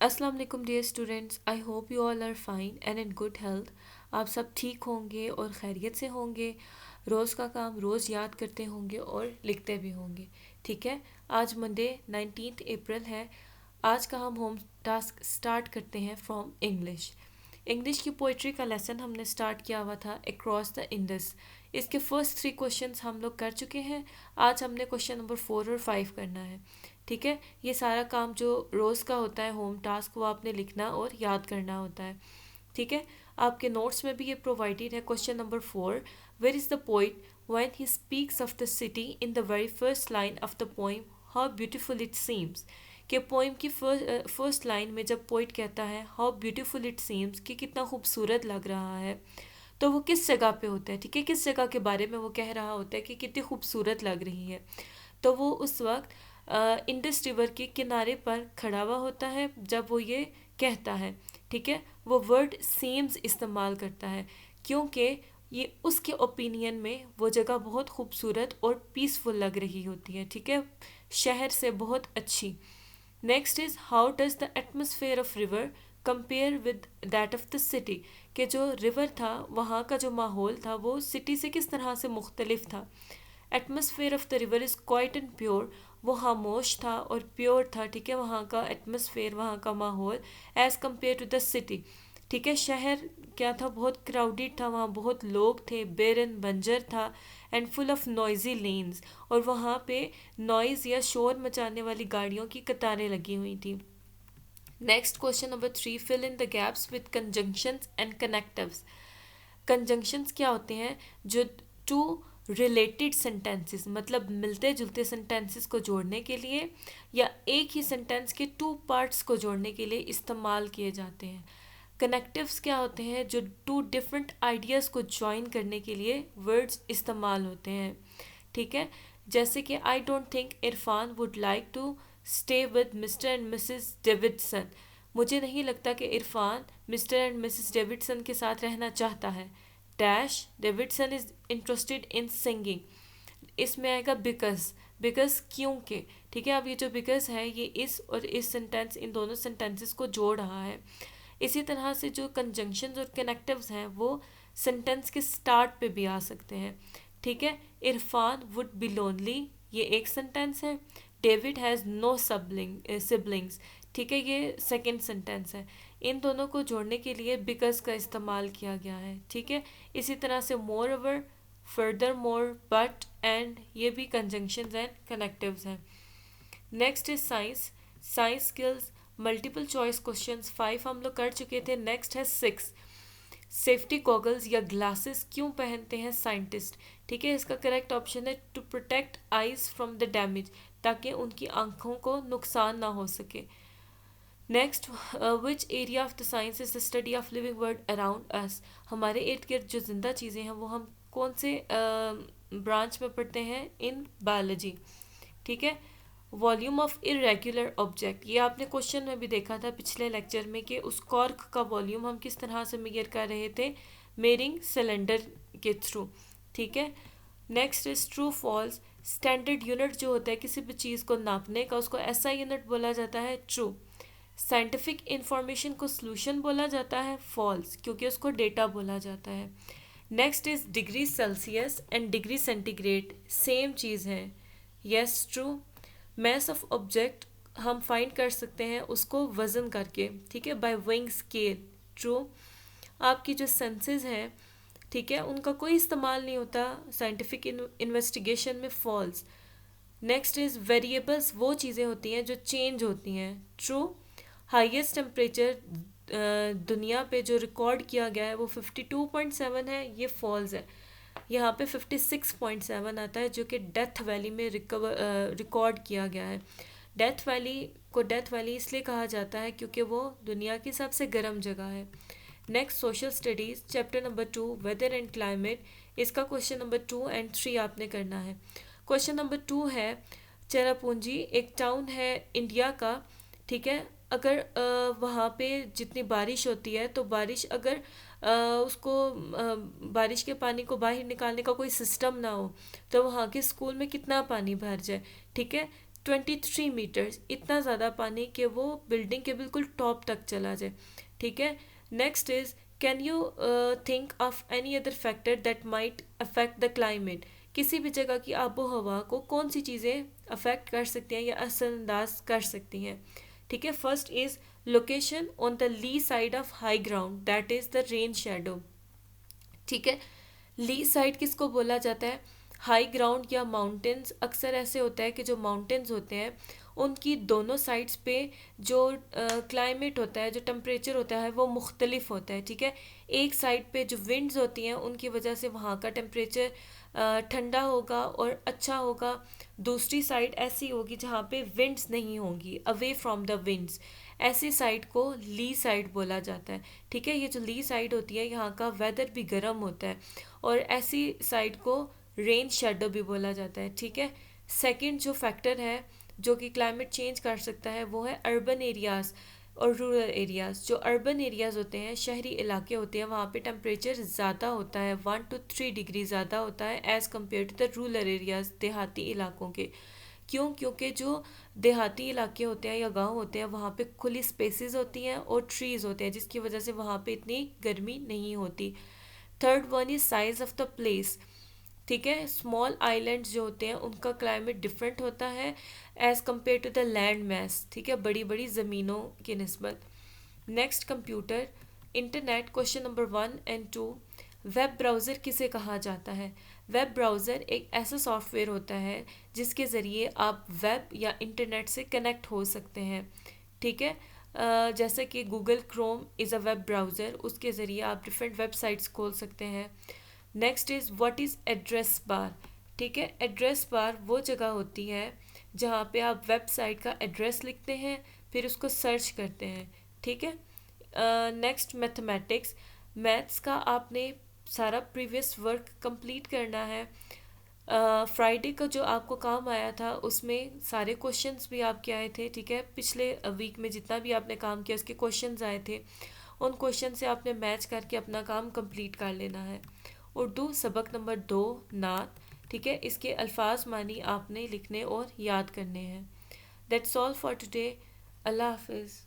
अस्सलाम वालेकुम dear students, I hope you all are fine and in good health. आप सब ठीक होंगे और खैरियत से होंगे। रोज़ का काम रोज़ याद करते होंगे और लिखते भी होंगे। ठीक है, आज मंडे 19 अप्रैल है। आज का हम होम टास्क स्टार्ट करते हैं फ्रॉम इंग्लिश। इंग्लिश की पोइट्री का लेसन हमने स्टार्ट किया हुआ था अक्रॉस द इंडस। इसके फर्स्ट 3 क्वेश्चंस हम लोग कर चुके हैं। आज हमने क्वेश्चन नंबर 4 और 5 करना है। ठीक है, ये सारा काम जो रोज़ का होता है होम टास्क वो आपने लिखना और याद करना होता है। ठीक है, आपके नोट्स में भी ये प्रोवाइडेड है। Question number 4, where is the poet when he speaks of the city in the very first line of the poem how beautiful it seems. कि पोइम की फर्स्ट लाइन में जब पोइट कहता है हाउ ब्यूटीफुल इट सीम्स कि कितना खूबसूरत लग रहा है, तो वो किस जगह पे होता है। ठीक है, किस जगह के बारे में वो कह रहा होता है कि कितनी खूबसूरत लग रही है। तो वो उस वक्त इंडस रिवर के किनारे पर खड़ा हुआ होता है जब वो ये कहता है। ठीक है, वो वर्ड सेम्स इस्तेमाल करता है क्योंकि ये उसके ओपिनियन में वो जगह बहुत खूबसूरत और पीसफुल लग रही होती है। ठीक है, शहर से बहुत अच्छी। Next is how does the atmosphere of river compare with that of the city. कि जो रिवर था वहाँ का जो माहौल था वो सिटी से किस तरह से मुख्तलिफ था। Atmosphere of the river is quiet and pure. वो खामोश था और प्योर था। ठीक है, वहाँ का एटमोसफेयर, वहाँ का माहौल as compare to the city. ठीक है, शहर क्या था, बहुत क्राउडेड था, वहाँ बहुत लोग थे, बेरन बंजर था and full of noisy lens. और वहाँ पे नॉइज़ या शोर मचाने वाली गाड़ियों की कतारें लगी हुई थी। Next question number 3, fill in the gaps with conjunctions and connectives. Conjunctions क्या होते हैं, जो टू रिलेटेड सेंटेंसेस मतलब मिलते जुलते सेंटेंसेस को जोड़ने के लिए या एक ही सेंटेंस के टू पार्ट्स को जोड़ने के लिए इस्तेमाल किए जाते हैं। कनेक्टिव्स क्या होते हैं, जो टू डिफरेंट आइडियाज़ को ज्वाइन करने के लिए वर्ड्स इस्तेमाल होते हैं। ठीक है, जैसे कि I don't think Irfan would like to stay with mister and missus Davidson. मुझे नहीं लगता कि Irfan mister and missus Davidson के साथ रहना चाहता है। Dash Davidson is interested in singing. इसमें आएगा बिकॉज। बिकॉज क्योंकि। ठीक है, अब ये जो बिकॉज है ये इस और इस सेंटेंस, इन दोनों सेंटेंसेस को जोड़ रहा है। इसी तरह से जो कंजंक्शंस और कनेक्टिव्स हैं वो सेंटेंस के स्टार्ट पे भी आ सकते हैं। ठीक है, इरफान वुड बी लोनली, ये एक सेंटेंस है। David has no siblings. ठीक है, ये सेकंड सेंटेंस है। इन दोनों को जोड़ने के लिए बिकॉज का इस्तेमाल किया गया है। ठीक है, इसी तरह से more over, further more, but, and, ये भी कंजंक्शंस एंड कनेक्टिव्स हैं। Next is science. Science skills multiple choice questions 5 हम लोग कर चुके थे। नेक्स्ट है 6, सेफ्टी गॉगल्स या ग्लासेस क्यों पहनते हैं साइंटिस्ट। ठीक है, इसका करेक्ट ऑप्शन है to protect eyes from the damage, ताकि उनकी आंखों को नुकसान ना हो सके। Next, which area of the science is the study of living world around us. हमारे इर्द गिर्द जो जिंदा चीज़ें हैं वो हम कौन से ब्रांच में पढ़ते हैं, इन बायोलॉजी। ठीक है, वॉल्यूम ऑफ इरेगुलर ऑब्जेक्ट, ये आपने क्वेश्चन में भी देखा था पिछले लेक्चर में कि उस कॉर्क का वॉल्यूम हम किस तरह से मेजर कर रहे थे, मेयरिंग सिलेंडर के थ्रू। ठीक है, next is true false. Standard unit जो होता है किसी भी चीज़ को नापने का, उसको ऐसा यूनिट बोला जाता है, ट्रू। साइंटिफिक इंफॉर्मेशन को सोल्यूशन बोला जाता है, फॉल्स, क्योंकि उसको डेटा बोला जाता है। Next is degree Celsius and degree centigrade same चीज़ है, yes, true. Mass of object हम फाइंड कर सकते हैं उसको वज़न करके। ठीक है, बाय वेइंग स्केल, ट्रू। आपकी जो सेंसेस हैं, ठीक है, उनका कोई इस्तेमाल नहीं होता साइंटिफिक इन्वेस्टिगेशन में, फॉल्स। नेक्स्ट इज वेरिएबल्स वो चीज़ें होती हैं जो चेंज होती हैं, ट्रू। हाईएस्ट टेम्परेचर दुनिया पे जो रिकॉर्ड किया गया है वो 52.7 है, ये फॉल्स है। यहाँ पे 56.7 आता है जो कि डेथ वैली में रिकॉर्ड किया गया है। डेथ वैली को डेथ वैली इसलिए कहा जाता है क्योंकि वो दुनिया की सबसे गर्म जगह है। Next, social studies chapter number 2, weather and climate. इसका क्वेश्चन नंबर 2 एंड 3 आपने करना है। क्वेश्चन नंबर 2 है, चेरापूंजी एक टाउन है इंडिया का। ठीक है, अगर वहाँ पे जितनी बारिश होती है तो बारिश अगर उसको बारिश के पानी को बाहर निकालने का कोई सिस्टम ना हो तो वहाँ के स्कूल में कितना पानी भर जाए। ठीक है, 23 मीटर्स, इतना ज़्यादा पानी कि वो बिल्डिंग के बिल्कुल टॉप तक चला जाए। ठीक है। Next is, can you think of any other factor that might affect the climate. किसी भी जगह की आबो हवा को कौन सी चीज़ें अफेक्ट कर सकती हैं या असरअंदाज कर सकती हैं। ठीक है। First is location on the lee side of high ground, that is the rain shadow. ठीक है। ली साइड किसको बोला जाता है? हाई ग्राउंड या माउंटेन्स। अक्सर ऐसे होता है कि जो माउंटेन्स होते हैं उनकी दोनों साइड्स पे जो क्लाइमेट होता है, जो टेम्परेचर होता है वो मुख्तलिफ होता है। ठीक है। एक साइड पे जो विंड्स होती हैं उनकी वजह से वहाँ का टेम्परेचर ठंडा होगा और अच्छा होगा। दूसरी साइड ऐसी होगी जहाँ पे विंड्स नहीं होंगी, अवे फ्रॉम द विंड्स। ऐसी साइड को ली साइड बोला जाता है। ठीक है। ये जो ली साइड होती है यहाँ का वेदर भी गर्म होता है और ऐसी साइड को रेन शेडो भी बोला जाता है। ठीक है। सेकंड जो फैक्टर है जो कि क्लाइमेट चेंज कर सकता है वो है अर्बन एरियाज़ और रूरल एरियाज़। जो अर्बन एरियाज़ होते हैं, शहरी इलाके होते हैं, वहाँ पे टेम्परेचर ज़्यादा होता है, 1 to 3 डिग्री ज़्यादा होता है as compare to the rural areas, देहाती इलाकों के। क्यों? क्योंकि जो देहाती इलाके होते हैं या गांव होते हैं वहाँ पे खुली स्पेसेस होती हैं और ट्रीज़ होते हैं, जिसकी वजह से वहाँ पे इतनी गर्मी नहीं होती। Third one is size of the place. ठीक है। स्मॉल आइलैंड्स जो होते हैं उनका क्लाइमेट डिफरेंट होता है as compare to the land mass. ठीक है। बड़ी बड़ी ज़मीनों की निस्बत। Next, computer, internet. Question number 1 and 2, web browser किसे कहा जाता है? वेब ब्राउज़र एक ऐसा सॉफ्टवेयर होता है जिसके ज़रिए आप वेब या इंटरनेट से कनेक्ट हो सकते हैं। ठीक है। जैसे कि Google Chrome is a web browser, उसके ज़रिए आप डिफरेंट वेबसाइट्स खोल सकते हैं। Next is, what is address bar. ठीक है। एड्रेस बार वो जगह होती है जहाँ पे आप वेबसाइट का एड्रेस लिखते हैं फिर उसको सर्च करते हैं। ठीक है। Next, mathematics. मैथ्स का आपने सारा प्रीवियस वर्क कंप्लीट करना है। फ्राइडे का जो आपको काम आया था उसमें सारे क्वेश्चंस भी आपके आए थे। ठीक है। पिछले वीक में जितना भी आपने काम किया उसके क्वेश्चंस आए थे, उन क्वेश्चन से आपने मैच करके अपना काम कंप्लीट कर लेना है। उर्दू सबक नंबर 2, नात। ठीक है। इसके अल्फाज मानी आपने लिखने और याद करने हैं। That's all for today. अल्लाह हाफिज़।